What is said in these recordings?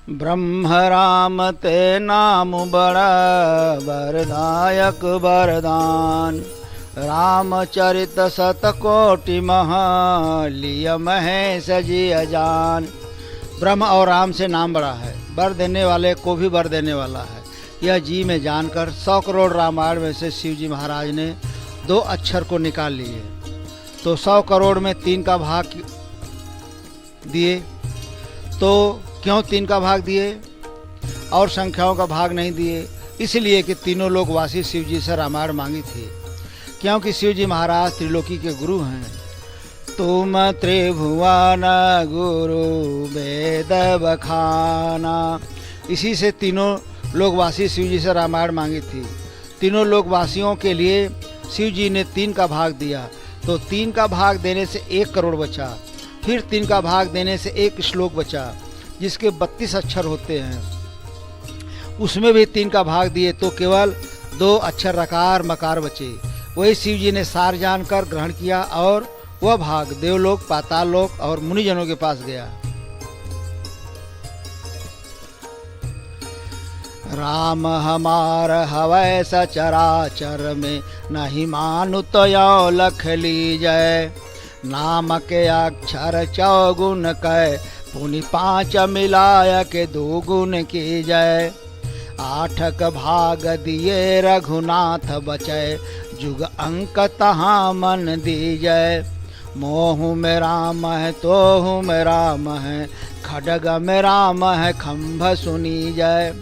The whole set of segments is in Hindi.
ब्रह्म राम ते नाम बड़ा वरदायक वरदान। रामचरित शतकोटि लिय महेश जी अजान। ब्रह्म और राम से नाम बड़ा है, वर देने वाले को भी वर देने वाला है। यह जी में जानकर 100 करोड़ रामायण में से शिव जी महाराज ने 2 अक्षर को निकाल लिए। तो 100 करोड़ में 3 का भाग दिए। तो क्यों 3 का भाग दिए और संख्याओं का भाग नहीं दिए? इसलिए कि तीनों लोकवासी शिव जी से रामायण मांगी थी, क्योंकि शिव जी महाराज त्रिलोकी के गुरु हैं। तुम त्रिभुवन गुरु वेद बखाना, इसी से तीनों लोकवासी शिव जी से रामायण मांगी थी। तीनों लोकवासियों के लिए शिव जी ने 3 का भाग दिया। तो 3 का भाग देने से 1 करोड़ बचा, फिर 3 का भाग देने से 1 श्लोक बचा जिसके 32 अक्षर होते हैं। उसमें भी 3 का भाग दिए तो केवल 2 अक्षर रकार मकार बचे। वही शिव जी ने सार जानकर ग्रहण किया और वह भाग देवलोक, पाताल लोक और मुनिजनों के पास गया। राम हमार हवै सचराचर में, नहीं मानु तो यो लख लीजय। नाम के अक्षर 4 गुण कै, पुनि 5 मिलाय के 2 गुण की जय। 8 भाग दिए रघुनाथ बचय, जुग अंक तहाँ मन दीजय। मोह में राम है तोहु में राम है, खड्ग में राम है खंभ सुनी जय।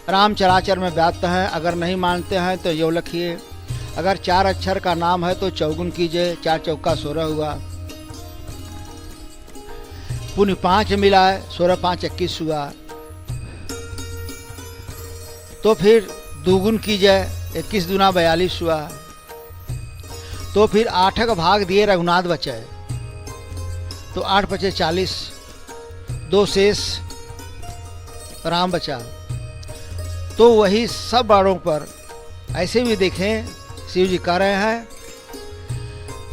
राम चराचर में व्याप्त है, अगर नहीं मानते हैं तो यो लिखिए। अगर 4 अक्षर का नाम है तो 4 गुण कीजिए, 4 चौका 16 हुआ। पुण्य 5 मिलाए, 16 5 21 हुआ। तो फिर 2 गुण कीजिए, 21 दूना 42 हुआ। तो फिर 8 का भाग दिए रघुनाथ बचे, तो 8 पचे 40, 2 शेष राम बचा। तो वही सब बाणों पर ऐसे भी देखें शिव जी कह रहे हैं,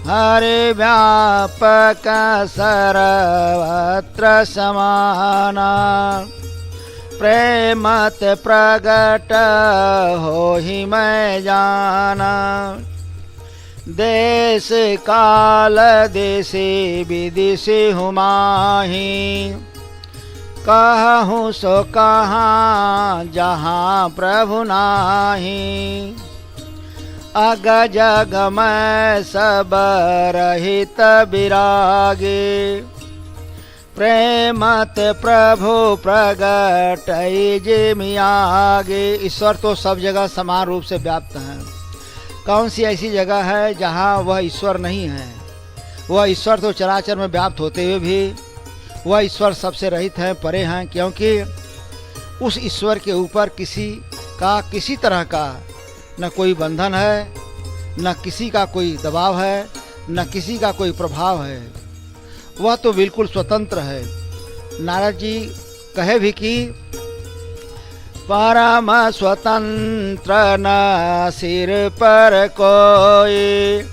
हरे व्यापक सर्वत्र समाना, प्रेमत प्रगट हो ही मैं जाना। देश काल देशे विदेशे हूँ माही, कहूँ सो कहाँ जहाँ प्रभु नाही। अग जग मैं सब रहित विरागे, प्रेमत प्रभु प्रगट जे मियागे। ईश्वर तो सब जगह समान रूप से व्याप्त हैं। कौन सी ऐसी जगह है जहाँ वह ईश्वर नहीं है? वह ईश्वर तो चराचर में व्याप्त होते हुए भी वह ईश्वर सबसे रहित हैं, परे हैं, क्योंकि उस ईश्वर के ऊपर किसी तरह का न कोई बंधन है, न किसी का कोई दबाव है, न किसी का कोई प्रभाव है। वह तो बिल्कुल स्वतंत्र है। नारद जी कहे भी कि परम स्वतंत्र न सिर पर कोई,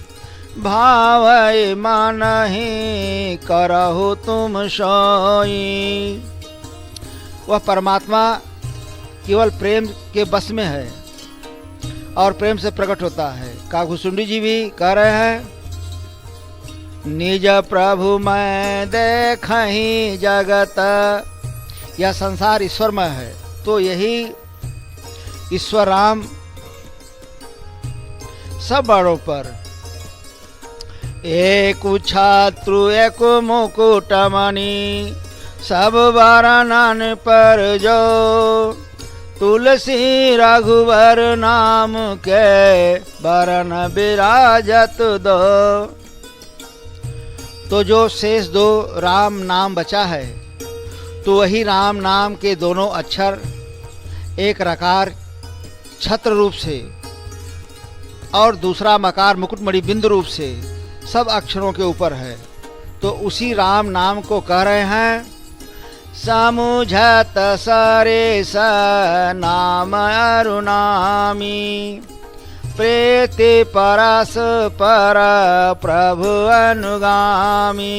भावै मन ही करहु तुम सोई। वह परमात्मा केवल प्रेम के बस में है और प्रेम से प्रकट होता है। काघुसुंडी जी भी कह रहे हैं, निज प्रभु मैं देखहि जगत। यह संसार ईश्वरमय है, तो यही ईश्वर राम सब बाणों पर एक छात्रु एक मुकुटमणि, सब बारनन पर जो, तुलसी रघुवर नाम के बरन विराजत दो। तो जो शेष 2 राम नाम बचा है, तो वही राम नाम के दोनों अक्षर, एक रकार छत्र रूप से और दूसरा मकार मुकुटमणि बिंदु रूप से सब अक्षरों के ऊपर है। तो उसी राम नाम को कह रहे हैं, समुझत सरेस नाम अरुणामी, प्रीति परस पर प्रभु अनुगामी।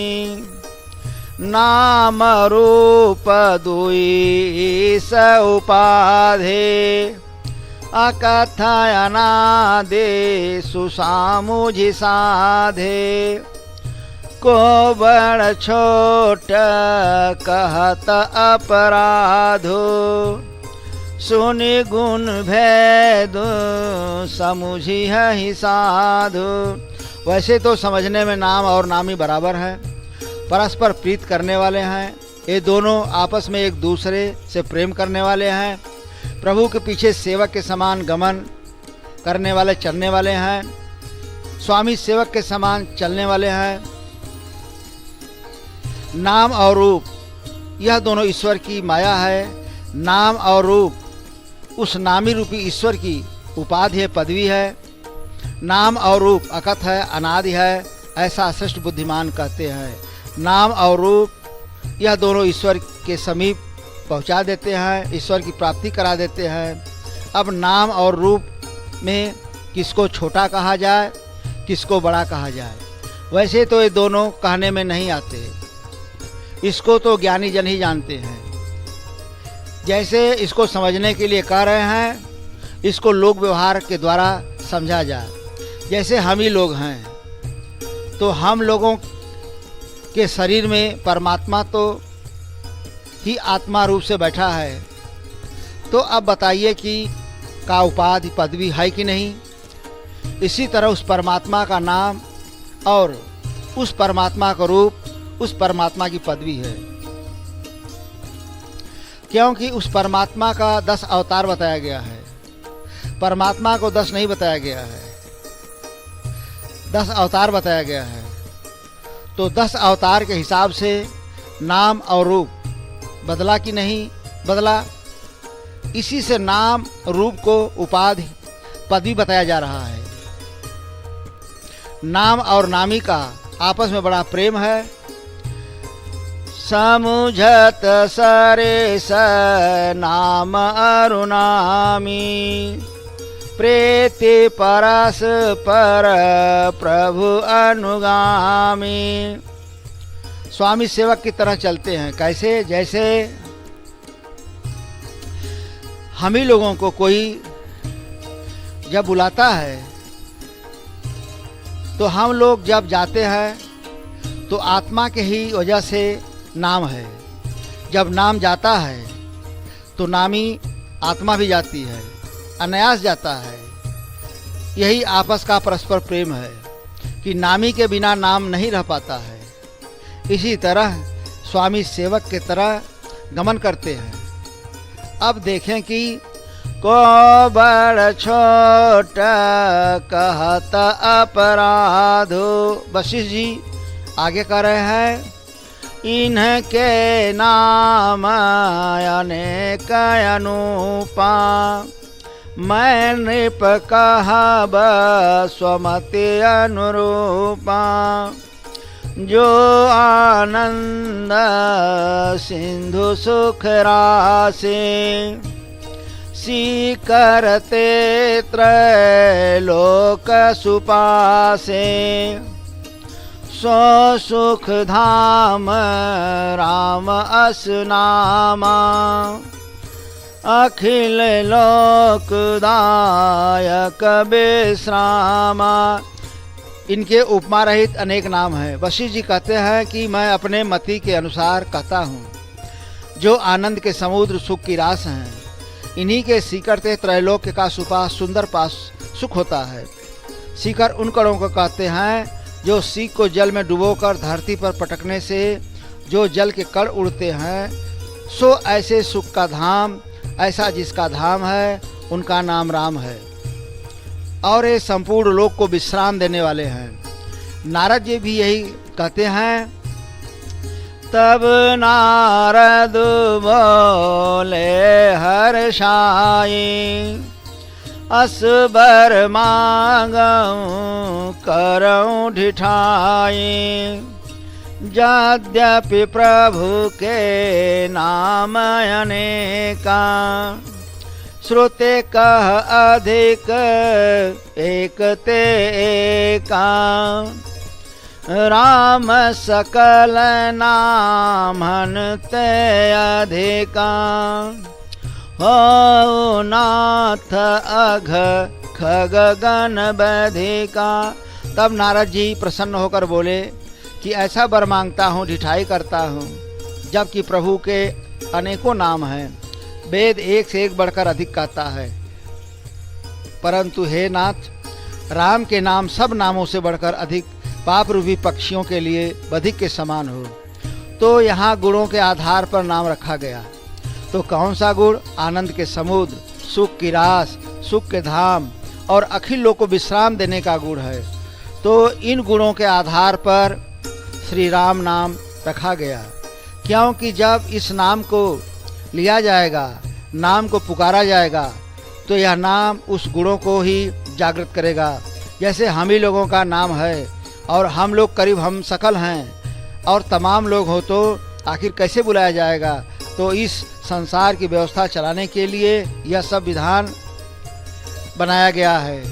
नाम रूप दुई स उपाधे अकथयनादे सुसामुझि साधे को बड़ छोट कहत अपराधो सुनि गुण भेद समुझी है साधु। वैसे तो समझने में नाम और नामी बराबर है, परस्पर प्रीत करने वाले हैं। ये दोनों आपस में एक दूसरे से प्रेम करने वाले हैं, प्रभु के पीछे सेवक के समान गमन करने वाले चलने वाले हैं, स्वामी सेवक के समान चलने वाले हैं। नाम और रूप यह दोनों ईश्वर की माया है। नाम और रूप उस नामी रूपी ईश्वर की उपाधि है, पदवी है। नाम और रूप अकथ है, अनादि है, ऐसा श्रेष्ठ बुद्धिमान कहते हैं। नाम और रूप यह दोनों ईश्वर के समीप पहुंचा देते हैं, ईश्वर की प्राप्ति करा देते हैं। अब नाम और रूप में किसको छोटा कहा जाए, किसको बड़ा कहा जाए, वैसे तो ये दोनों कहने में नहीं आते। इसको तो ज्ञानी जन ही जानते हैं। जैसे इसको समझने के लिए कह रहे हैं, इसको लोक व्यवहार के द्वारा समझा जाए। जैसे हम ही लोग हैं, तो हम लोगों के शरीर में परमात्मा तो ही आत्मा रूप से बैठा है। तो अब बताइए कि का उपाधि पदवी है कि नहीं। इसी तरह उस परमात्मा का नाम और उस परमात्मा का रूप, उस परमात्मा की पदवी है। क्योंकि उस परमात्मा का 10 अवतार बताया गया है, परमात्मा को 10 नहीं बताया गया है, 10 अवतार बताया गया है। तो 10 अवतार के हिसाब से नाम और रूप बदला कि नहीं बदला। इसी से नाम रूप को उपाधि पदवी बताया जा रहा है। नाम और नामी का आपस में बड़ा प्रेम है। समुझत सरेस नाम अरुनामी प्रेति परस पर प्रभु अनुगामी। स्वामी सेवक की तरह चलते हैं। कैसे? जैसे हम ही लोगों को कोई जब बुलाता है तो हम लोग जब जाते हैं तो आत्मा के ही वजह से नाम है। जब नाम जाता है तो नामी आत्मा भी जाती है, अनायास जाता है। यही आपस का परस्पर प्रेम है कि नामी के बिना नाम नहीं रह पाता है। इसी तरह स्वामी सेवक के तरह गमन करते हैं। अब देखें कि को बड़ छोट कहत अपराधो। वशिष्ठ जी आगे कह रहे हैं, इनके नाम अनेक अनूपा मैं नृप कहब स्वमति अनुरूपा। जो आनंद सिंधु सुख राशि सी करते त्रैलोक सुपासे। सो सुख धाम राम अस नामा अखिल लोक दायक विश्रामा। इनके उपमा रहित अनेक नाम हैं। वशिष्ठ जी कहते हैं कि मैं अपने मति के अनुसार कहता हूँ, जो आनंद के समुद्र सुख की रास हैं, इन्हीं के सीकरते त्रैलोक्य का सुपास सुंदर पास सुख होता है। सीकर उन कणों को कहते हैं जो सीख को जल में डुबोकर धरती पर पटकने से जो जल के कण उड़ते हैं। सो ऐसे सुख का धाम, ऐसा जिसका धाम है, उनका नाम राम है और ये संपूर्ण लोक को विश्राम देने वाले हैं। नारद जी भी यही कहते हैं। तब नारद बोले हर्षाई असबर मांगऊं करऊं ढिठाई। यद्यपि प्रभु के नाम अनेका श्रुते कह अधिक एक ते एका। राम सकल नामन ते अधिका, हो नाथ अघ खग गण बधिका। तब नारद जी प्रसन्न होकर बोले कि ऐसा वर मांगता हूँ, ढिठाई करता हूँ, जबकि प्रभु के अनेकों नाम हैं, वेद एक से एक बढ़कर अधिक कहता है, परंतु हे नाथ, राम के नाम सब नामों से बढ़कर अधिक पाप रूपी पक्षियों के लिए बधिक के समान हो। तो यहाँ गुणों के आधार पर नाम रखा गया। तो कौन सा गुण? आनंद के समुद्र, सुख की रास, सुख के धाम और अखिल लोक को विश्राम देने का गुण है। तो इन गुणों के आधार पर श्री राम नाम रखा गया, क्योंकि जब इस नाम को लिया जाएगा, नाम को पुकारा जाएगा, तो यह नाम उस गुणों को ही जागृत करेगा। जैसे हम ही लोगों का नाम है और हम लोग करीब हम सकल हैं और तमाम लोग हो, तो आखिर कैसे बुलाया जाएगा? तो इस संसार की व्यवस्था चलाने के लिए यह सब विधान बनाया गया है।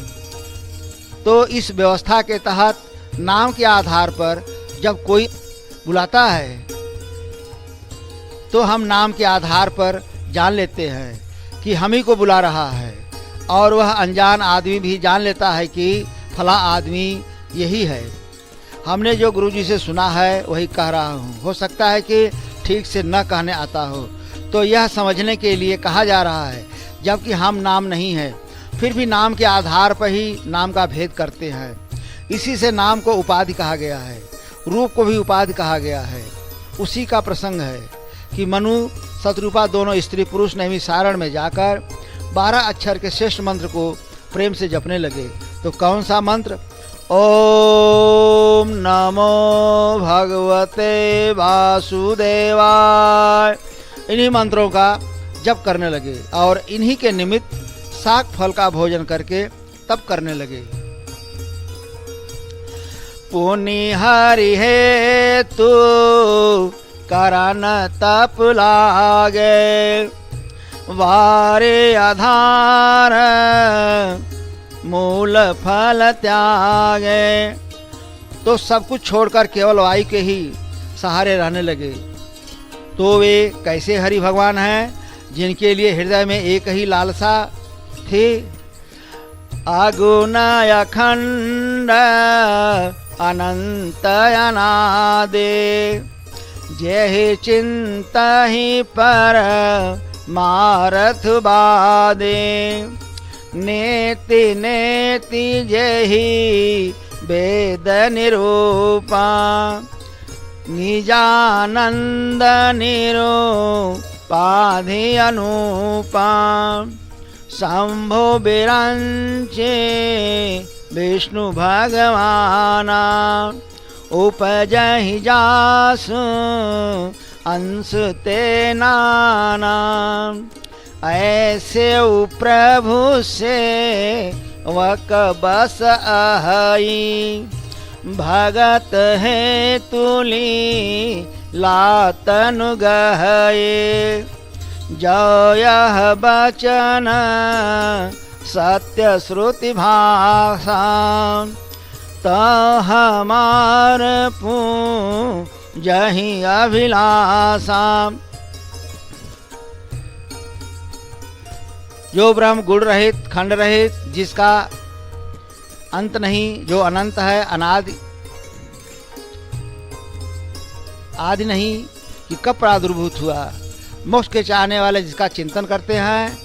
तो इस व्यवस्था के तहत नाम के आधार पर जब कोई बुलाता है तो हम नाम के आधार पर जान लेते हैं कि हम ही को बुला रहा है, और वह अनजान आदमी भी जान लेता है कि फला आदमी यही है। हमने जो गुरुजी से सुना है वही कह रहा हूँ, हो सकता है कि ठीक से न कहने आता हो, तो यह समझने के लिए कहा जा रहा है। जबकि हम नाम नहीं है, फिर भी नाम के आधार पर ही नाम का भेद करते हैं। इसी से नाम को उपाधि कहा गया है, रूप को भी उपाधि कहा गया है। उसी का प्रसंग है कि मनु शतरूपा दोनों स्त्री पुरुष नैमिषारण्य में जाकर 12 अक्षर के श्रेष्ठ मंत्र को प्रेम से जपने लगे। तो कौन सा मंत्र? ओम नमो भगवते वासुदेवाय। इन्हीं मंत्रों का जप करने लगे और इन्हीं के निमित्त शाक फल का भोजन करके तप करने लगे। पुनि हरि हेतु करन तप लागे, वारे आधार मूल फल त्यागे। तो सब कुछ छोड़कर केवल वायु के ही सहारे रहने लगे। तो वे कैसे हरि भगवान हैं, जिनके लिए हृदय में एक ही लालसा थी, अगुण अखंड अनंत अनादि, जेहि चिंता ही पर मारथ बादे, नेति नेति जेहि वेद निरूपा, निजानंद निरूपाधि अनुपा, शंभो बिरंचे विष्णु भगवाना, उपजहि जासु अंश ते नाना, ऐसे प्रभु से वक बस अहई, भगत है तुली लातनु गहये, जो यह बचन सत्य श्रुति भाषा, तो हमार पूजहि अभिलाषा। जो ब्रह्म गुण रहित खंड रहित, जिसका अंत नहीं, जो अनंत है, अनादि आदि नहीं कि कब प्रादुर्भूत हुआ, मोक्ष के चाहने वाले जिसका चिंतन करते हैं,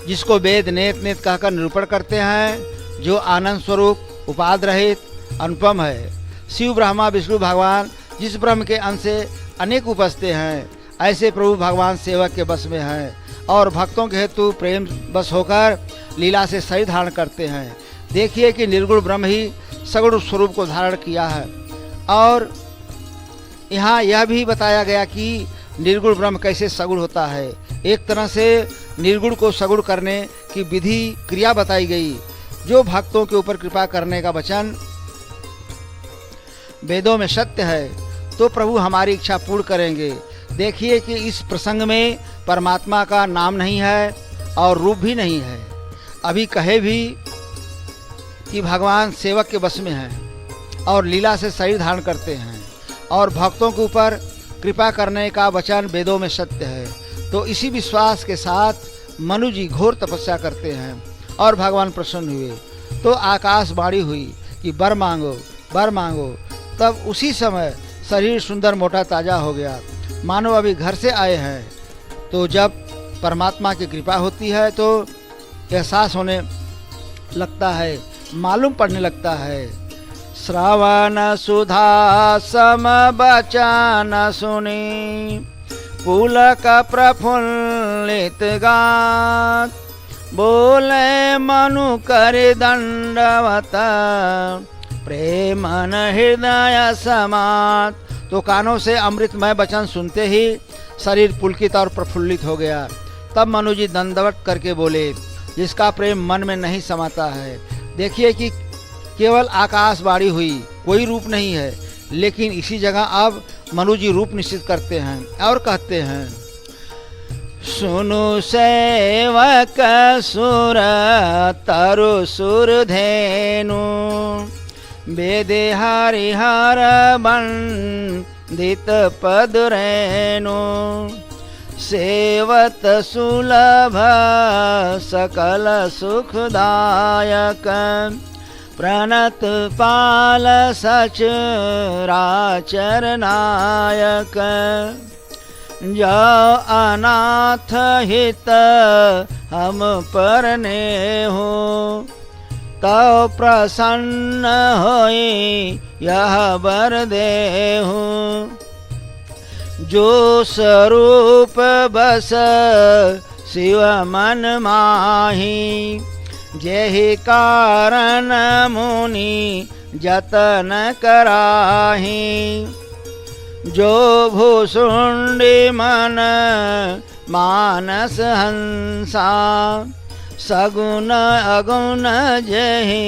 जिसको वेद नेत नेत कहकर निरूपण करते हैं, जो आनंद स्वरूप उपाधि रहित अनुपम है। शिव ब्रह्मा विष्णु भगवान जिस ब्रह्म के अंश से अनेक उपजते हैं, ऐसे प्रभु भगवान सेवक के बस में हैं और भक्तों के हेतु प्रेम बस होकर लीला से सही धारण करते हैं। देखिए कि निर्गुण ब्रह्म ही सगुण स्वरूप को धारण किया है। और यहाँ यह भी बताया गया कि निर्गुण ब्रह्म कैसे सगुण होता है। एक तरह से निर्गुण को सगुण करने की विधि क्रिया बताई गई, जो भक्तों के ऊपर कृपा करने का वचन वेदों में सत्य है, तो प्रभु हमारी इच्छा पूर्ण करेंगे। देखिए कि इस प्रसंग में परमात्मा का नाम नहीं है और रूप भी नहीं है। अभी कहे भी कि भगवान सेवक के बस में हैं और लीला से शरीर धारण करते हैं और भक्तों के ऊपर कृपा करने का वचन वेदों में सत्य है। तो इसी विश्वास के साथ मनु जी घोर तपस्या करते हैं और भगवान प्रसन्न हुए। तो आकाशवाणी हुई कि वर मांगो वर मांगो। तब उसी समय शरीर सुंदर मोटा ताजा हो गया, मानो अभी घर से आए हैं। तो जब परमात्मा की कृपा होती है तो एहसास होने लगता है, मालूम पड़ने लगता है। श्रवण सुधा सम बचन सुनी, पुलक प्रफुल्लित गात, बोले मनु कर दंडवत, प्रेमन हृदय समात। तो कानों से अमृतमय वचन सुनते ही शरीर पुलकित और प्रफुल्लित हो गया। तब मनु जी दंडवत करके बोले, जिसका प्रेम मन में नहीं समाता है। देखिए कि केवल आकाशवाणी हुई, कोई रूप नहीं है, लेकिन इसी जगह अब मनु जी रूप निश्चित करते हैं और कहते हैं, सुनु सेवक सुर तरु सुर धेनु, वेदे हरिहर बंदित पद रेणु, सेवत सुलभ सकल सुखदायक, प्रणत पाल सचराचर नायक, जो अनाथ हित हम पर नेहु, तो प्रसन्न होई यह वर देहु, जो स्वरूप बस शिव मन माही, जेहि कारण मुनि जतन कराही, जो भूसुंडी मन मानस हंसा, सगुण अगुण जेहि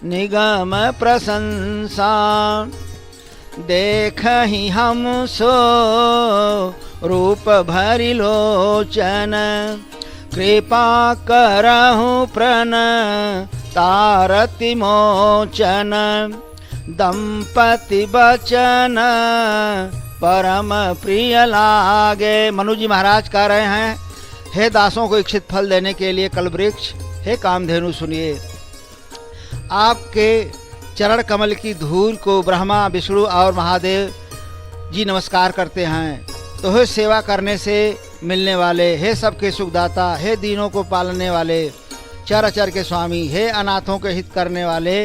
निगम प्रशंसा, देखहि हम सो रूप भरि लोचन, कृपा करहु प्रण तारति मोचन, दंपति बचन परम प्रिय लागे। मनु जी महाराज कह रहे हैं, हे दासों को इच्छित फल देने के लिए कल्पवृक्ष, हे कामधेनु सुनिए, आपके चरण कमल की धूल को ब्रह्मा विष्णु और महादेव जी नमस्कार करते हैं। तो हे सेवा करने से मिलने वाले, हे सबके सुखदाता, हे दीनों को पालने वाले, चर अचर के स्वामी, हे अनाथों के हित करने वाले,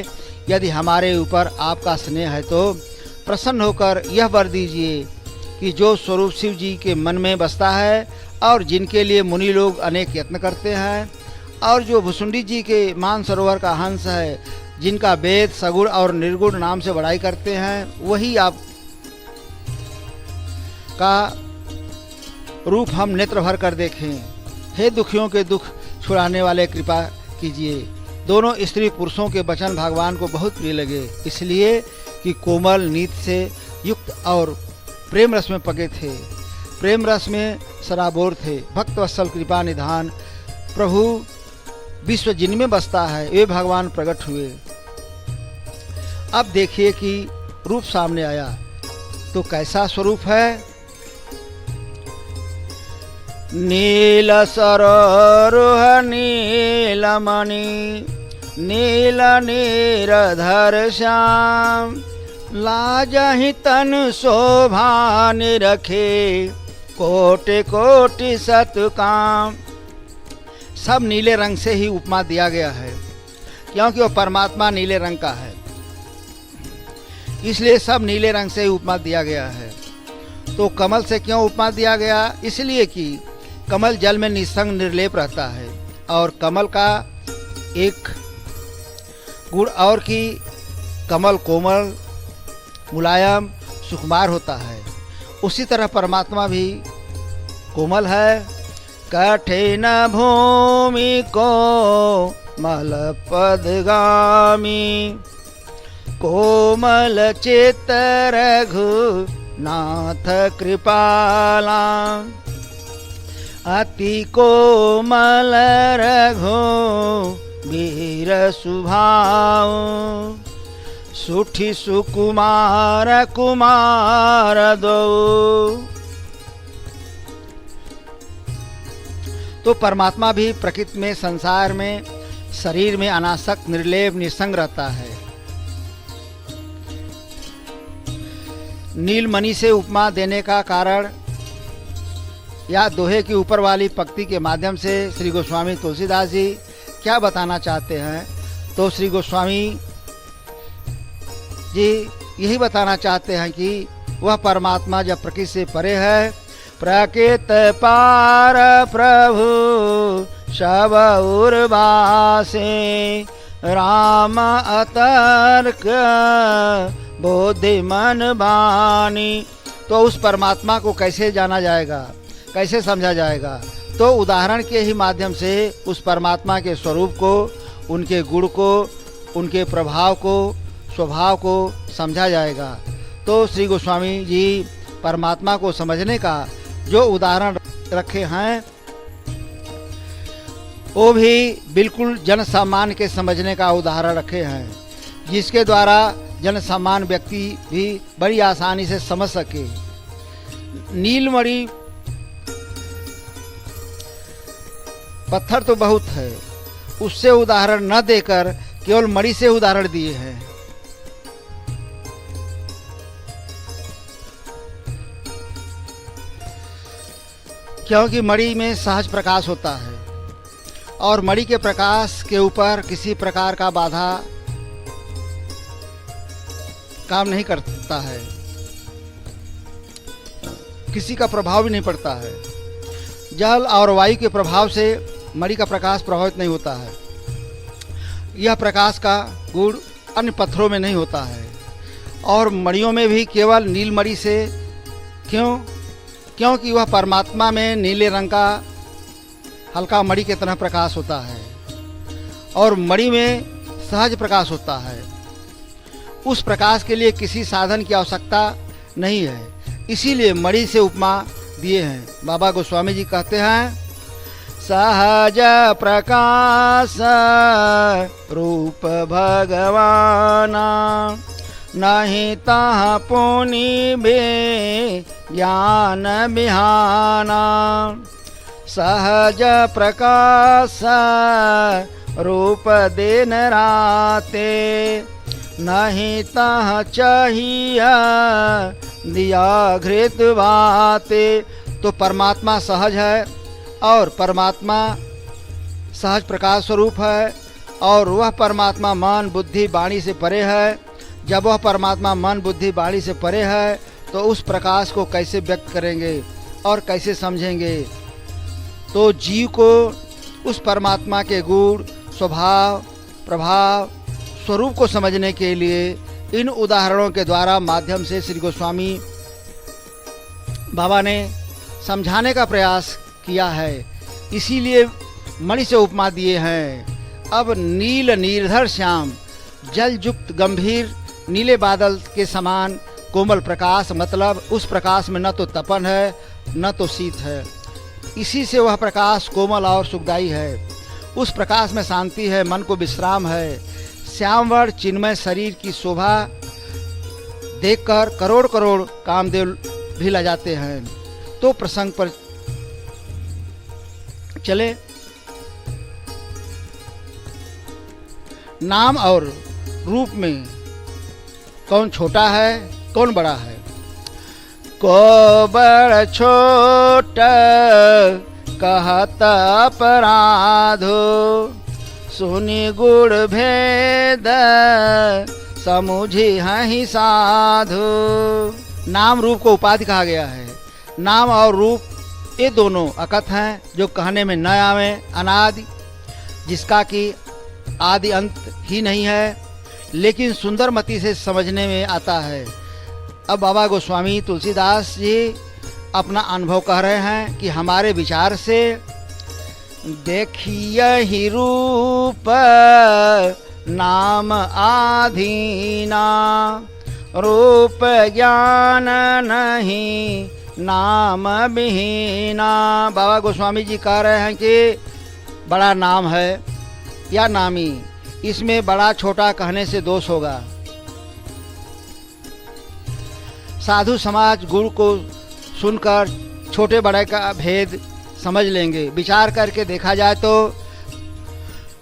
यदि हमारे ऊपर आपका स्नेह है तो प्रसन्न होकर यह वर दीजिए कि जो स्वरूप शिव जी के मन में बसता है और जिनके लिए मुनि लोग अनेक यत्न करते हैं, और जो भुसुंडी जी के मानसरोवर का हंस है, जिनका वेद सगुण और निर्गुण नाम से बड़ाई करते हैं, वही आप का रूप हम नेत्र भर कर देखें। हे दुखियों के दुख छुड़ाने वाले, कृपा कीजिए। दोनों स्त्री पुरुषों के वचन भगवान को बहुत प्रिय लगे, इसलिए कि कोमल नीत से युक्त और प्रेम रस में पके थे, प्रेम रस में सराबोर थे। भक्त वत्सल कृपा निधान प्रभु विश्व जिनमें बसता है, वे भगवान प्रकट हुए। अब देखिए कि रूप सामने आया तो कैसा स्वरूप है। नील सरोरुह नीलमणि, नील नीरधर श्याम, लाजहि तन शोभा निरखे, कोटि कोटि सतकाम। सब नीले रंग से ही उपमा दिया गया है, क्योंकि वो परमात्मा नीले रंग का है, इसलिए सब नीले रंग से ही उपमा दिया गया है। तो कमल से क्यों उपमा दिया गया? इसलिए कि कमल जल में निसंग निर्लेप रहता है, और कमल का एक गुण और कि कमल कोमल मुलायम सुकुमार होता है, उसी तरह परमात्मा भी कोमल है। कठिन भूमि को मल पदगामी, कोमल चित रघु नाथ कृपाला, अति कोमल रघु वीर सुभाव, सुठी सुकुमार कुमार दो। तो परमात्मा भी प्रकृति में, संसार में, शरीर में अनासक्त, निर्लेप, निसंग रहता है। नीलमणि से उपमा देने का कारण या दोहे की ऊपर वाली पंक्ति के माध्यम से श्री गोस्वामी तुलसीदास जी क्या बताना चाहते हैं? तो श्री गोस्वामी जी यही बताना चाहते हैं कि वह परमात्मा जब प्रकृति से परे है, प्रकृति पार प्रभु सब उर्वासे, राम अतर्क बोधि मन बानी। तो उस परमात्मा को कैसे जाना जाएगा, कैसे समझा जाएगा? तो उदाहरण के ही माध्यम से उस परमात्मा के स्वरूप को, उनके गुण को, उनके प्रभाव को, स्वभाव को समझा जाएगा। तो श्री गोस्वामी जी परमात्मा को समझने का जो उदाहरण रखे हैं वो भी बिल्कुल जन सामान्य के समझने का उदाहरण रखे हैं, जिसके द्वारा जन सामान्य व्यक्ति भी बड़ी आसानी से समझ सके। नीलमणि पत्थर तो बहुत है, उससे उदाहरण न देकर केवल मणि से उदाहरण दिए हैं। क्योंकि मणि में सहज प्रकाश होता है और मणि के प्रकाश के ऊपर किसी प्रकार का बाधा काम नहीं करता है, किसी का प्रभाव भी नहीं पड़ता है। जल और वायु के प्रभाव से मणि का प्रकाश प्रभावित नहीं होता है। यह प्रकाश का गुण अन्य पत्थरों में नहीं होता है और मणियों में भी केवल नीलमणि से। क्योंकि वह परमात्मा में नीले रंग का हल्का मणि की तरह प्रकाश होता है और मणि में सहज प्रकाश होता है। उस प्रकाश के लिए किसी साधन की आवश्यकता नहीं है, इसीलिए मणि से उपमा दिए हैं। बाबा गोस्वामी जी कहते हैं, सहज प्रकाश रूप भगवाना, नहीं तह पुनि बे ज्ञान बिहाना। सहज प्रकाश रूप दिन राते, नहीं तह चाहिए दिया घृत बाते। तो परमात्मा सहज है और परमात्मा सहज प्रकाश स्वरूप है और वह परमात्मा मन बुद्धि वाणी से परे है। जब वह परमात्मा मन बुद्धि वाणी से परे है तो उस प्रकाश को कैसे व्यक्त करेंगे और कैसे समझेंगे? तो जीव को उस परमात्मा के गुण, स्वभाव, प्रभाव, स्वरूप को समझने के लिए इन उदाहरणों के द्वारा माध्यम से श्री गोस्वामी बाबा ने समझाने का प्रयास किया है। इसीलिए मणि से उपमा दिए हैं। अब नील निर्धर श्याम, जल युक्त गंभीर नीले बादल के समान कोमल प्रकाश, मतलब उस प्रकाश में न तो तपन है न तो शीत है। इसी से वह प्रकाश कोमल और सुखदायी है। उस प्रकाश में शांति है, मन को विश्राम है। श्यामवर्ण चिन्मय शरीर की शोभा देखकर करोड़ करोड़ कामदेव भी ला जाते हैं। तो प्रसंग पर चले। नाम और रूप में कौन छोटा है कौन बड़ा है? को बड़ छोट कहत अपराधो, सुनि गुण भेद समुझी हहि साधु। नाम रूप को उपाधि कहा गया है। नाम और रूप ये दोनों अकथ हैं, जो कहने में न आवे, अनादि, जिसका कि आदि अंत ही नहीं है, लेकिन सुंदरमति से समझने में आता है। अब बाबा गोस्वामी तुलसीदास जी अपना अनुभव कह रहे हैं कि हमारे विचार से देखिए ही रूप नाम आधीना, रूप ज्ञान नहीं नाम विहीना। बाबा गोस्वामी जी कह रहे हैं कि बड़ा नाम है या नामी, इसमें बड़ा छोटा कहने से दोष होगा। साधु समाज गुरु को सुनकर छोटे बड़े का भेद समझ लेंगे। विचार करके देखा जाए तो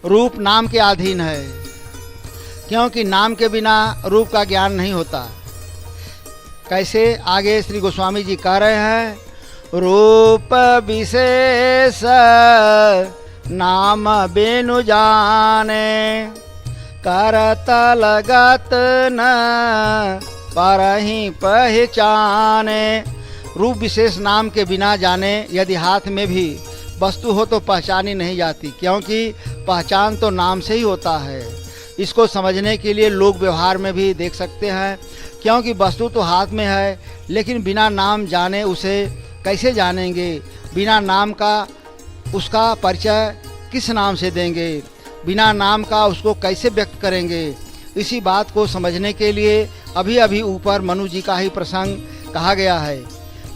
रूप नाम के अधीन है, क्योंकि नाम के बिना रूप का ज्ञान नहीं होता। कैसे? आगे श्री गोस्वामी जी कह रहे हैं, रूप विशेष नाम बिनु जाने, करत लगत न परहि पहचाने। रूप विशेष नाम के बिना जाने यदि हाथ में भी वस्तु हो तो पहचानी नहीं जाती, क्योंकि पहचान तो नाम से ही होता है। इसको समझने के लिए लोग व्यवहार में भी देख सकते हैं, क्योंकि वस्तु तो हाथ में है, लेकिन बिना नाम जाने उसे कैसे जानेंगे? बिना नाम का उसका परिचय किस नाम से देंगे? बिना नाम का उसको कैसे व्यक्त करेंगे? इसी बात को समझने के लिए अभी अभी ऊपर मनु जी का ही प्रसंग कहा गया है।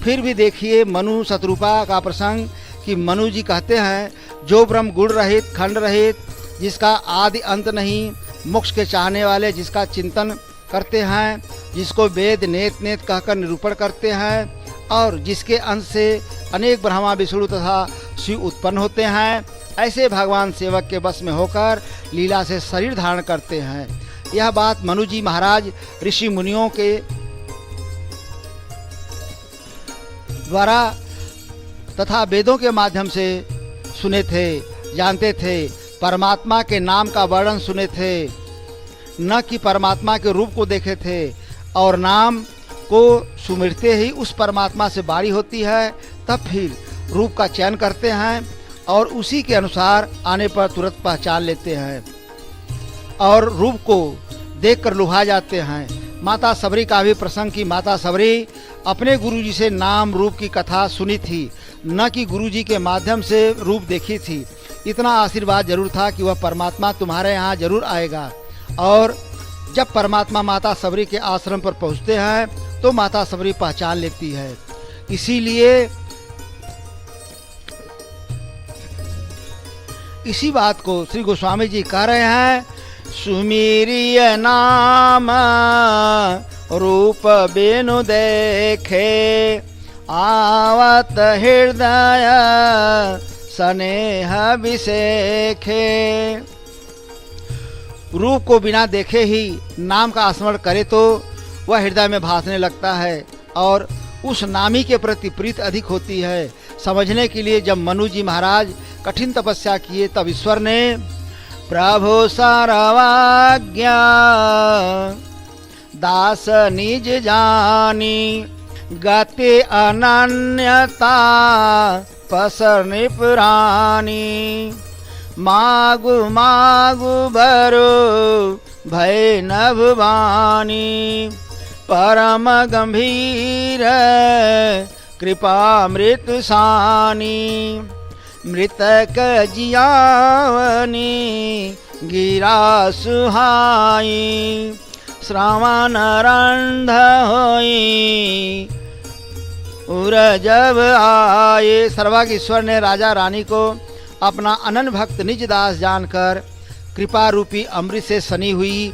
फिर भी देखिए मनु शत्रुपा का प्रसंग कि मनु जी कहते हैं, जो ब्रह्म गुण रहित खंड रहित, जिसका आदि अंत नहीं, मोक्ष के चाहने वाले, जिसका चिंतन करते हैं, जिसको वेद नेत नेत कहकर निरूपण करते हैं, और जिसके अंश से अनेक ब्रह्मा विष्णु तथा शिव उत्पन्न होते हैं, ऐसे भगवान सेवक के बस में होकर लीला से शरीर धारण करते हैं। यह बात मनु जी महाराज ऋषि मुनियों के द्वारा तथा वेदों के माध्यम से सुने थे, जानते थे। परमात्मा के नाम का वर्णन सुने थे, न कि परमात्मा के रूप को देखे थे। और नाम को सुमिरते ही उस परमात्मा से बारी होती है, तब फिर रूप का चयन करते हैं और उसी के अनुसार आने पर तुरंत पहचान लेते हैं और रूप को देखकर लुभा जाते हैं। माता सबरी का भी प्रसंग कि माता सबरी अपने गुरुजी से नाम रूप की कथा सुनी थी, न कि गुरुजी के माध्यम से रूप देखी थी। इतना आशीर्वाद जरूर था कि वह परमात्मा तुम्हारे यहाँ जरूर आएगा। और जब परमात्मा माता सबरी के आश्रम पर पहुँचते हैं तो माता सबरी पहचान लेती है। इसीलिए इसी बात को श्री गोस्वामी जी कह रहे हैं, सुमीरिय नाम रूप बिनु देखे, आवत हृदय स्नेह विसेखे। रूप को बिना देखे ही नाम का स्मरण करे तो वह हृदय में भासने लगता है और उस नामी के प्रति प्रीत अधिक होती है। समझने के लिए जब मनु जी महाराज कठिन तपस्या किए तब ईश्वर ने प्रभु सर्वज्ञ दास निज जानी, गति अनन्यता पसरने पुरानी, मागु मागु बरो भय न भवानी, परम गंभीर कृपामृत सानी, मृतक जियावनी गिरा सुहाई, श्रावण रंध होई उर जब आए। सर्वज्ञ ईश्वर ने राजा रानी को अपना अनन्य भक्त निज दास जानकर कृपा रूपी अमृत से सनी हुई।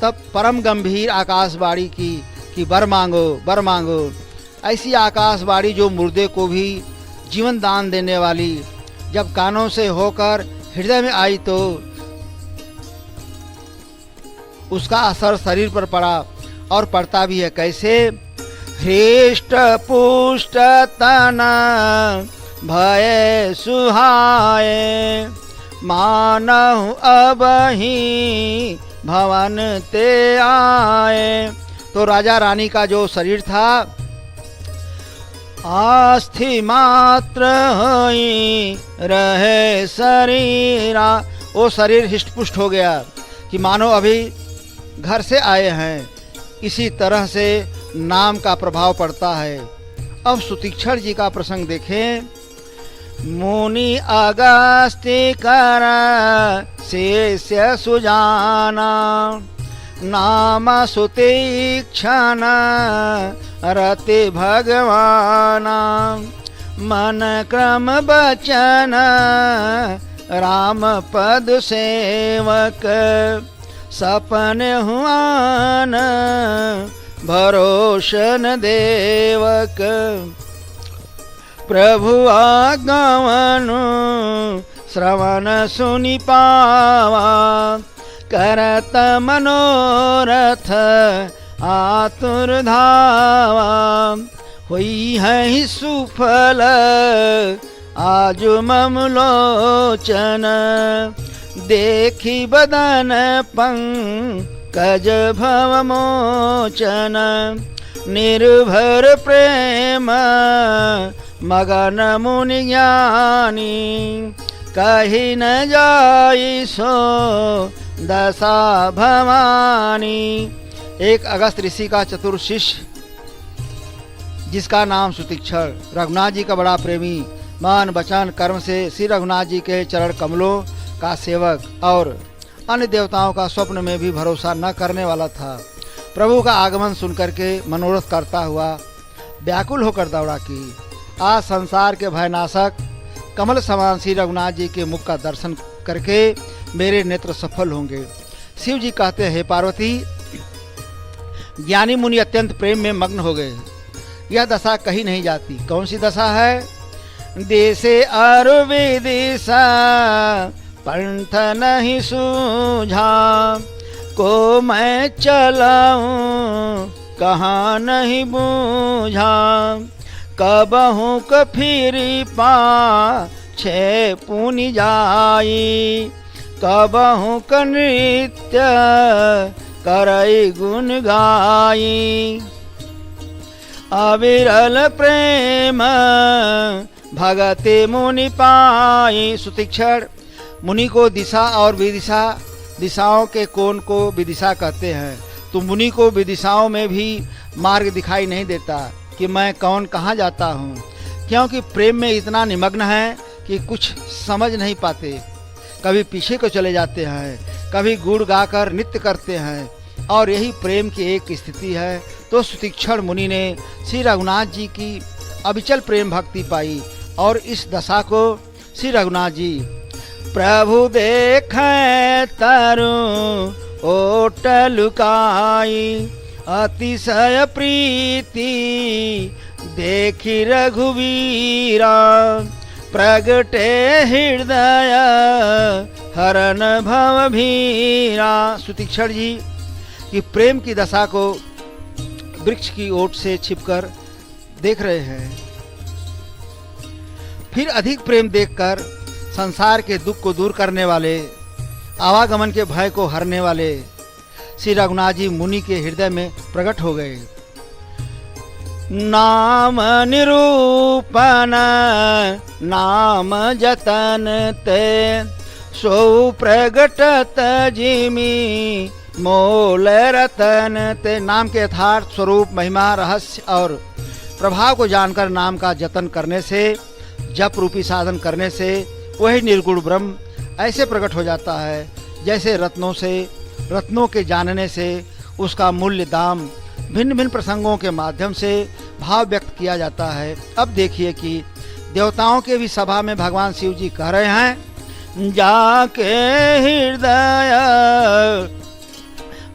तब परम गंभीर आकाशवाणी की कि वर मांगो वर मांगो। ऐसी आकाशवाणी जो मुर्दे को भी जीवन दान देने वाली जब कानों से होकर हृदय में आई तो उसका असर शरीर पर पड़ा और पड़ता भी है। कैसे? हृष्ट पुष्ट तन भय सुहाए, मानहु अब ही भवन ते आए। तो राजा रानी का जो शरीर था आस्थि मात्र होई रहे शरीरा, वो शरीर हिष्ट पुष्ट हो गया कि मानो अभी घर से आए हैं। इसी तरह से नाम का प्रभाव पड़ता है। अब सुतीक्षण जी का प्रसंग देखें। मुनि अगस्त्य कर शेष्य सुजाना, नाम सुतीक्षण रति भगवाना, मन क्रम बचन राम पद सेवक, सपन हुआन भरोशन देवक प्रभु आगमनु श्रवण सुनि पावा करत मनोरथ आतुर धावा हुई है सुफल आज मम लोचन देखी बदन पंकज भव मोचन निर्भर प्रेम मगन मुनि ज्ञानी कही न जाई सो दशा भवानी। एक अगस्त ऋषि का चतुर शिष्य जिसका नाम सुतीक्षण रघुनाथ जी का बड़ा प्रेमी मन वचन कर्म से श्री रघुनाथ जी के चरण कमलों का सेवक और अन्य देवताओं का स्वप्न में भी भरोसा न करने वाला था, प्रभु का आगमन सुनकर के मनोरथ करता हुआ व्याकुल होकर दौड़ा कि आज संसार के भयनाशक कमल समान श्री रघुनाथ जी के मुख का दर्शन करके मेरे नेत्र सफल होंगे। शिव जी कहते हैं, हे पार्वती, ज्ञानी मुनि अत्यंत प्रेम में मग्न हो गए। यह दशा कहीं नहीं जाती। कौन सी दशा है? देशे और विदिशा पंथ नहीं सूझा को मैं चलाऊं कहाँ नहीं बूझा कबहू क फिरी पाछे पुनि जाई कबहू क नृत्य करई गुण गाई अविरल प्रेम भगते मुनि पाई। सुतीक्षण मुनि को दिशा और विदिशा, दिशाओं के कोण को विदिशा कहते हैं। तो मुनि को विदिशाओं में भी मार्ग दिखाई नहीं देता कि मैं कौन कहाँ जाता हूँ, क्योंकि प्रेम में इतना निमग्न है कि कुछ समझ नहीं पाते। कभी पीछे को चले जाते हैं, कभी गुण गाकर नृत्य करते हैं, और यही प्रेम की एक स्थिति है। तो सुतीक्षण मुनि ने श्री रघुनाथ जी की अविचल प्रेम भक्ति पाई और इस दशा को श्री रघुनाथ जी प्रभु देखें तरु ओट लुकाई अतिशय प्रीति देखी रघुवीरा प्रगटे हृदय हरन भव भीरा। सुतीक्षण जी की प्रेम की दशा को वृक्ष की ओट से छिपकर देख रहे हैं। फिर अधिक प्रेम देखकर संसार के दुख को दूर करने वाले, आवागमन के भय को हरने वाले श्री रघुनाथ जी मुनि के हृदय में प्रकट हो गए। नाम निरूपण नाम जतन ते सो प्रगटत जिमी मोल रतन ते। नाम के यथार्थ स्वरूप, महिमा, रहस्य और प्रभाव को जानकर नाम का जतन करने से, जप रूपी साधन करने से वही निर्गुण ब्रह्म ऐसे प्रकट हो जाता है जैसे रत्नों के जानने से उसका मूल्य दाम भिन्न भिन्न प्रसंगों के माध्यम से भाव व्यक्त किया जाता है। अब देखिए कि देवताओं के भी सभा में भगवान शिव जी कह रहे हैं, जाके हृदय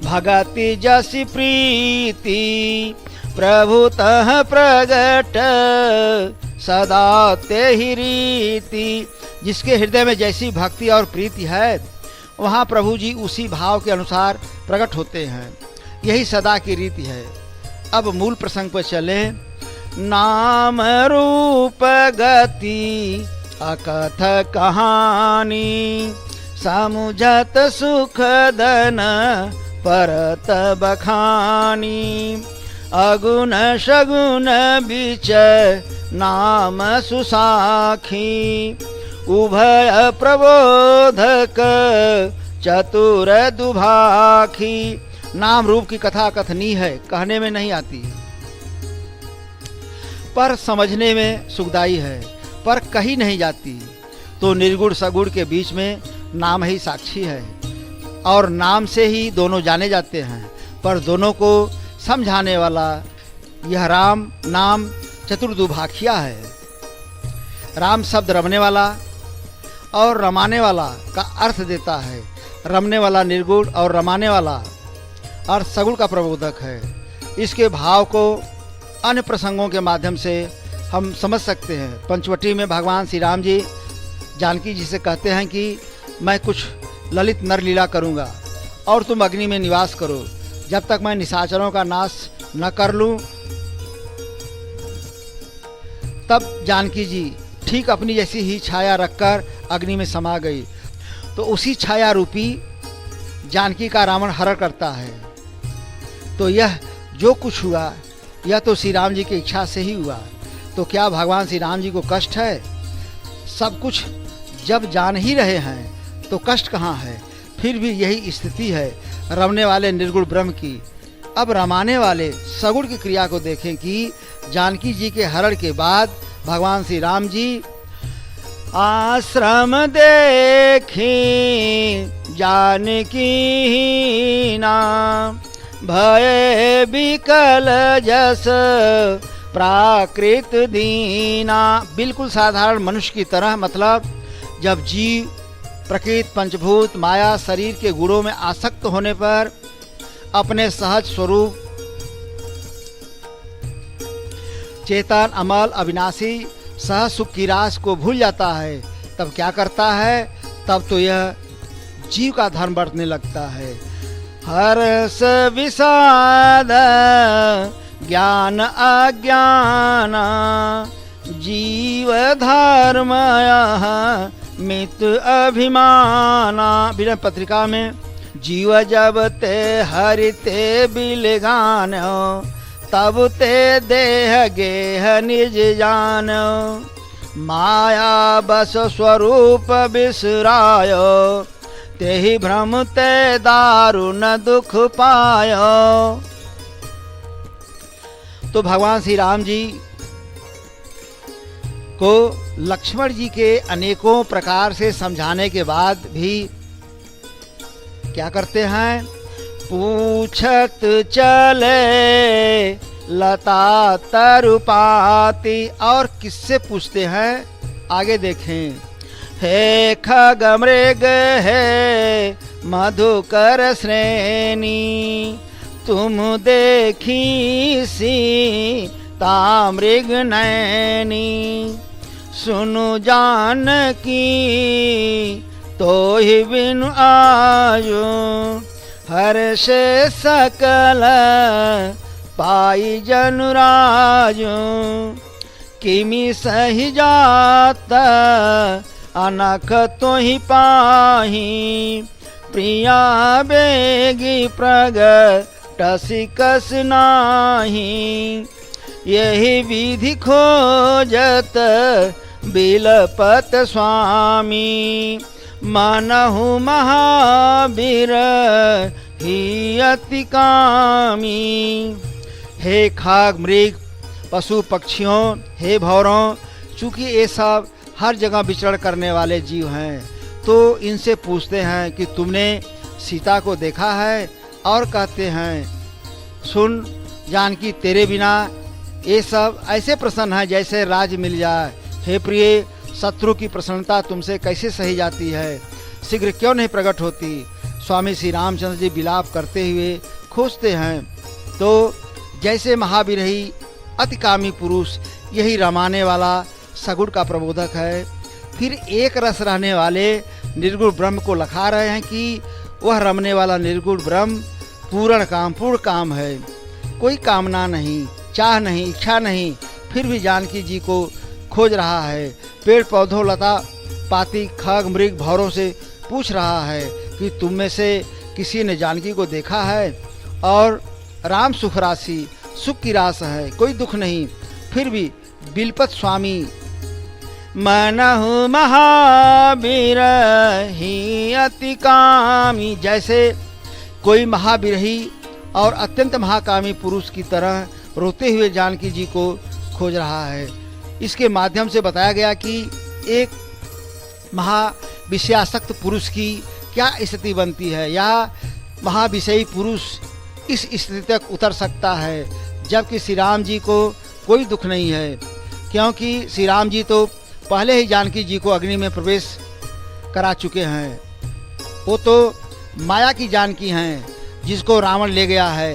भगति जसि प्रीति प्रभुतः प्रगट सदा ते ही रीति। जिसके हृदय में जैसी भक्ति और प्रीति है वहाँ प्रभु जी उसी भाव के अनुसार प्रकट होते हैं। यही सदा की रीति है। अब मूल प्रसंग पर चले। नाम रूप गति अकथ कहानी समुझत सुख दन परत बखानी अगुण शगुन बीच नाम सुसाखी उभय प्रबोधक चतुर दुभाखी। नाम रूप की कथा कथनी है, कहने में नहीं आती, पर समझने में सुखदायी है, पर कही नहीं जाती। तो निर्गुण सगुण के बीच में नाम ही साक्षी है और नाम से ही दोनों जाने जाते हैं, पर दोनों को समझाने वाला यह राम नाम चतुर्दुभाखिया है। राम शब्द रमने वाला और रमाने वाला का अर्थ देता है। रमने वाला निर्गुण और रमाने वाला अर्थ सगुण का प्रबोधक है। इसके भाव को अन्य प्रसंगों के माध्यम से हम समझ सकते हैं। पंचवटी में भगवान श्री राम जी जानकी जी से कहते हैं कि मैं कुछ ललित नरलीला करूँगा और तुम अग्नि में निवास करो, जब तक मैं निशाचरों का नाश न कर लूँ। तब जानकी जी ठीक अपनी जैसी ही छाया रखकर अग्नि में समा गई। तो उसी छाया रूपी जानकी का रावण हरण करता है। तो यह जो कुछ हुआ यह तो श्री राम जी की इच्छा से ही हुआ। तो क्या भगवान श्री राम जी को कष्ट है? सब कुछ जब जान ही रहे हैं तो कष्ट कहाँ है? फिर भी यही स्थिति है रमने वाले निर्गुण ब्रह्म की। अब रमाने वाले सगुण की क्रिया को देखें कि जानकी जी के हरण के बाद भगवान श्री राम जी आश्रम देखी जानकी ना भय विकल जस प्राकृत दीना। बिल्कुल साधारण मनुष्य की तरह, मतलब जब जीव प्रकृति पंचभूत माया शरीर के गुणों में आसक्त होने पर अपने सहज स्वरूप चेतन अमल अविनाशी सह सुख की रास को भूल जाता है, तब क्या करता है? तब तो यह जीव का धर्म बरतने लगता है। हर्ष विषाद ज्ञान अज्ञान जीव धर्म मित अभिमाना। विनय पत्रिका में जीव जब ते हरिते बिलगान तब ते देह गेह निज जान माया बस स्वरूप बिसराय तेहि भ्रम ते दारुण दुख पायो। तो भगवान श्री राम जी को लक्ष्मण जी के अनेकों प्रकार से समझाने के बाद भी क्या करते हैं? पूछत चले लता तरुपाती। और किससे पूछते हैं? आगे देखें। हे खग मृग है मधुकर श्रेणी तुम देखी सी तामृग नैनी सुनु जान की तो ही बिनु आयु हर्ष सकल पाई जनुराजु किमि सही जात अनख तो ही पाही प्रिया बेगी प्रगट सिकस नाही यही विधि खोजत बिलपत स्वामी मनहु महावीर ही अति कामी। हे खाग मृग पशु पक्षियों, हे भौरों, चूँकि ये सब हर जगह विचरण करने वाले जीव हैं, तो इनसे पूछते हैं कि तुमने सीता को देखा है? और कहते हैं सुन जानकी तेरे बिना ये सब ऐसे प्रसन्न है जैसे राज मिल जाए। हे प्रिय, शत्रु की प्रसन्नता तुमसे कैसे सही जाती है? शीघ्र क्यों नहीं प्रकट होती? स्वामी श्री रामचंद्र जी विलाप करते हुए खोजते हैं। तो जैसे महाविरही अतिकामी पुरुष यही रमाने वाला सगुण का प्रबोधक है, फिर एक रस रहने वाले निर्गुण ब्रह्म को लखा रहे हैं कि वह रमने वाला निर्गुण ब्रह्म पूर्ण काम है। कोई कामना नहीं, चाह नहीं, इच्छा नहीं, फिर भी जानकी जी को खोज रहा है। पेड़ पौधों लता पाती खग मृग भौरों से पूछ रहा है कि तुम में से किसी ने जानकी को देखा है? और राम सुख राशि, सुख की रास है, कोई दुख नहीं, फिर भी बिलपत स्वामी मनहु महावीर ही अति कामी। जैसे कोई महाविरही और अत्यंत महाकामी पुरुष की तरह रोते हुए जानकी जी को खोज रहा है। इसके माध्यम से बताया गया कि एक महाविषयासक्त पुरुष की क्या स्थिति बनती है, या महाविषयी पुरुष इस स्थिति तक उतर सकता है, जबकि श्री राम जी को कोई दुख नहीं है, क्योंकि श्री राम जी तो पहले ही जानकी जी को अग्नि में प्रवेश करा चुके हैं। वो तो माया की जानकी हैं जिसको रावण ले गया है,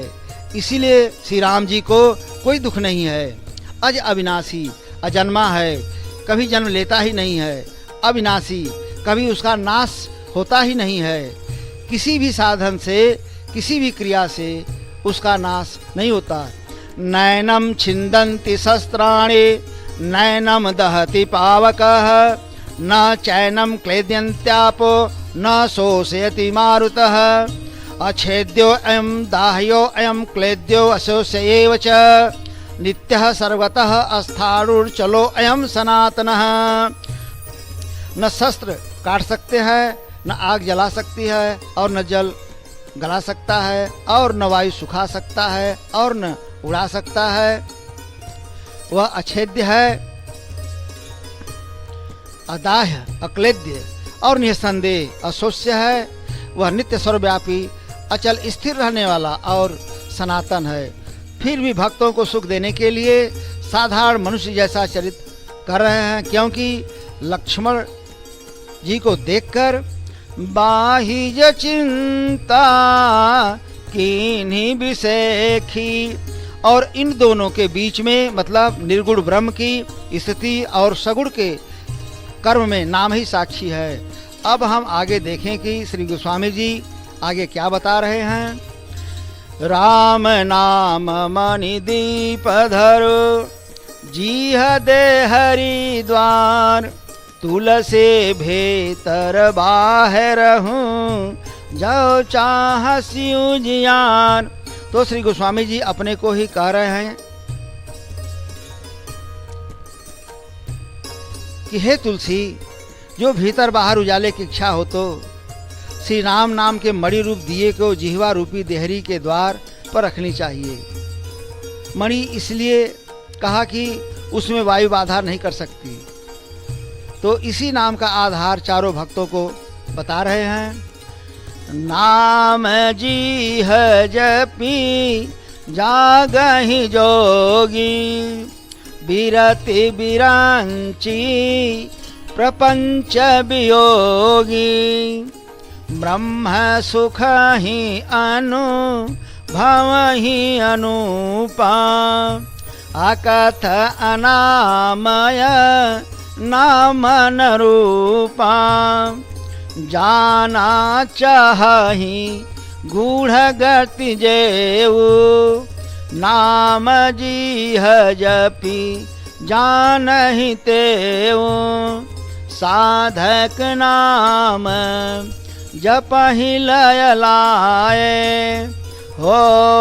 इसीलिए श्री राम जी को कोई दुख नहीं है। अज अविनाशी, अजन्मा है, कभी जन्म लेता ही नहीं है। अविनाशी, कभी उसका नाश होता ही नहीं है। किसी भी साधन से, किसी भी क्रिया से उसका नाश नहीं होता। नैनम छिन्दन्ति शस्त्राणि नैनम दहति पावकः न चैनम क्लेद्यन्त्यापो न शोषयति मारुतः अच्छेद्यो अयं दाह्यो अयं क्लेद्यो अशोष्य एव च नित्यः सर्वतः अस्थाणुर्चलो अयं सनातनः। न शस्त्र काट सकते हैं, न आग जला सकती है, और न जल गला सकता है, और न वायु सुखा सकता है, और न उड़ा सकता है। वह अछेद्य है, अदाह्य, अक्लेद्य और निसंदेह अशोष्य है। वह नित्य सर्वव्यापी, अचल स्थिर रहने वाला और सनातन है। फिर भी भक्तों को सुख देने के लिए साधारण मनुष्य जैसा चरित्र कर रहे हैं, क्योंकि लक्ष्मण जी को देखकर बाहिज चिंता कीन्ही विषेखी, और इन दोनों के बीच में मतलब निर्गुण ब्रह्म की स्थिति और सगुण के कर्म में नाम ही साक्षी है। अब हम आगे देखें कि श्री गोस्वामी जी आगे क्या बता रहे हैं। राम नाम मणि दीप धरो जीह दे हरिद्वार तुलसी भीतर बाहर हूँ जो चाहसी उजियार। तो श्री गोस्वामी जी अपने को ही कह रहे हैं कि हे तुलसी, जो भीतर बाहर उजाले की इच्छा हो तो श्री राम नाम के मणि रूप दिए को जिह्वा रूपी देहरी के द्वार पर रखनी चाहिए। मणि इसलिए कहा कि उसमें वायु बाधा नहीं कर सकती। तो इसी नाम का आधार चारों भक्तों को बता रहे हैं। नाम जी है जपी जागहि जोगी बिरति बिरांची प्रपंच वियोगी ब्रह्म सुख ही अनुभव ही अनुपा अकथ अनामय नाम रूपा जाना चाहि गूढ़ गति जेऊ नाम जी है जपी जानहि तेऊ साधक नाम जपहि लय लाए हो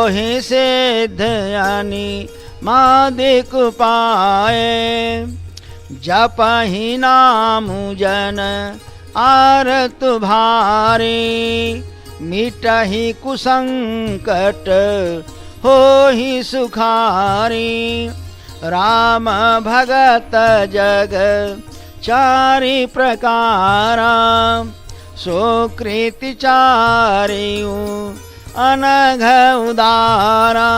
ही सिद्ध यानी मादिक पाए जपहि नाम जन आरत भारी मिटहि कुसंकट हो ही सुखारी राम भगत जग चारि प्रकारा सुकृति चारियु अनघ उदारा